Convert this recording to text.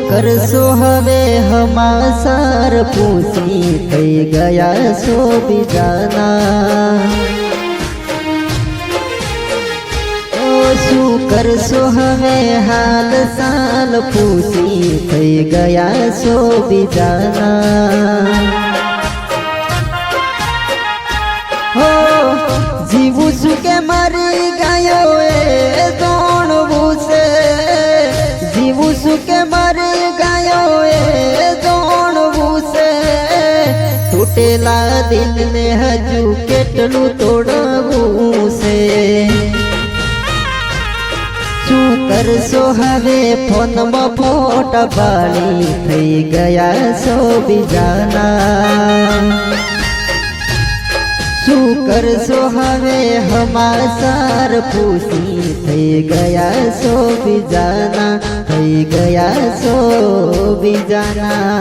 કરશો હવે હમાસર પૂછી થઈ ગયા છો બીજાના શું કરશો હવે હાલ સાલ પૂછી થઈ ગયા છો બીજાના હો જીવું છું કે મારી ગાયો એ દોણવું છે જીવું છું કે મારી ગાયો એ દોણવું છે તૂટેલા દિલને હજુ કેટલું તોડવું છે શું કરશો હવે ફોનમાં ફોટા પાડી થઈ ગયા છો બીજાના શું કરશો હવે હમાસર પૂછી થઈ ગયા છો બીજાના થઈ ગયા છો બીજાના